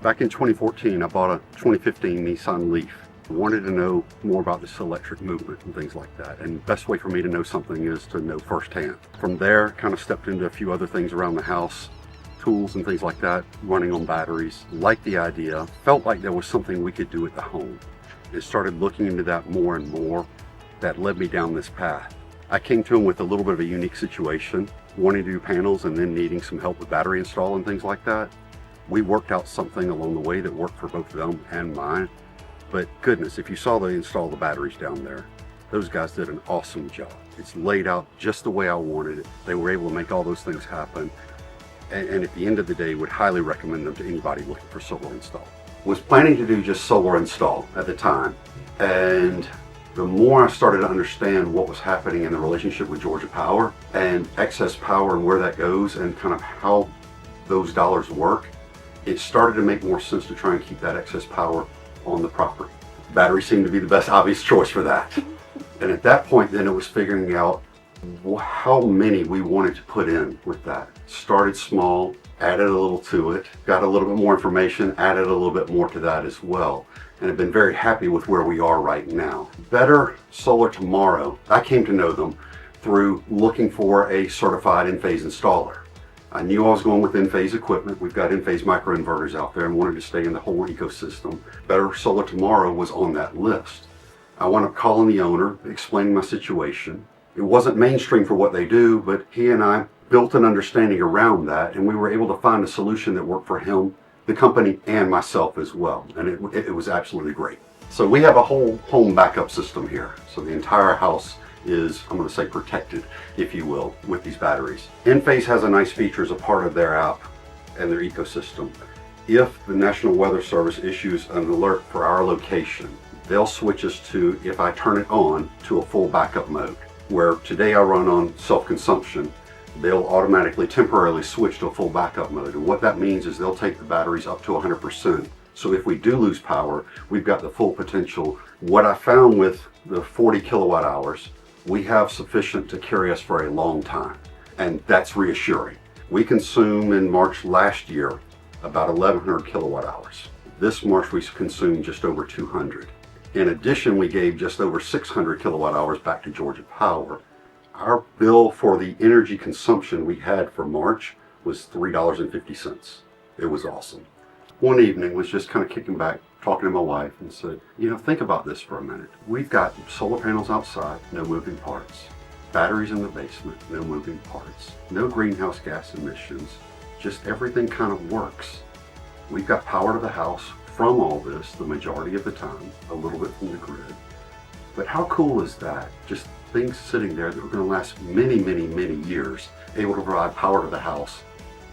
Back in 2014, I bought a 2015 Nissan Leaf. I wanted to know more about this electric movement and things like that. And the best way for me to know something is to know firsthand. From there, kind of stepped into a few other things around the house, tools and things like that, running on batteries. Liked the idea, felt like there was something we could do at the home. And started looking into that more and more. That led me down this path. I came to him with a little bit of a unique situation, wanting to do panels and then needing some help with battery install and things like that. We worked out something along the way that worked for both them and mine. But goodness, if you saw they install the batteries down there, those guys did an awesome job. It's laid out just the way I wanted it. They were able to make all those things happen. And at the end of the day, would highly recommend them to anybody looking for solar install. Was planning to do just solar install at the time. And the more I started to understand what was happening in the relationship with Georgia Power and excess power and where that goes and kind of how those dollars work, it started to make more sense to try and keep that excess power on the property. Batteries seemed to be the best obvious choice for that. And at that point then it was figuring out how many we wanted to put in with that. Started small, added a little to it, got a little bit more information, added a little bit more to that as well. And have been very happy with where we are right now. Better Solar Tomorrow, I came to know them through looking for a certified Enphase installer. I knew I was going with Enphase equipment. We've got Enphase microinverters out there and wanted to stay in the whole ecosystem. Better Solar Tomorrow was on that list. I wound up calling the owner, explaining my situation. It wasn't mainstream for what they do, but he and I built an understanding around that, and we were able to find a solution that worked for him, the company, and myself as well. And it was absolutely great. So we have a whole home backup system here. So the entire house is, I'm going to say, protected, if you will, with these batteries. Enphase has a nice feature as a part of their app and their ecosystem. If the National Weather Service issues an alert for our location, they'll switch us to, if I turn it on, to a full backup mode. Where today I run on self-consumption, they'll automatically temporarily switch to a full backup mode. And what that means is they'll take the batteries up to 100%. So if we do lose power, we've got the full potential. What I found with the 40 kilowatt hours, we have sufficient to carry us for a long time. And that's reassuring. We consume in March last year about 1,100 kilowatt hours. This March we consumed just over 200. In addition, we gave just over 600 kilowatt hours back to Georgia Power. Our bill for the energy consumption we had for March was $3.50. It was awesome. One evening was just kind of kicking back, talking to my wife, and said, think about this for a minute. We've got solar panels outside, no moving parts. Batteries in the basement, no moving parts. No greenhouse gas emissions, just everything kind of works. We've got power to the house from all this the majority of the time, a little bit from the grid. But how cool is that? Just things sitting there that are going to last many, many, many years, able to provide power to the house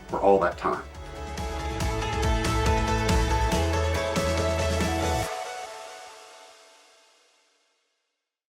for all that time.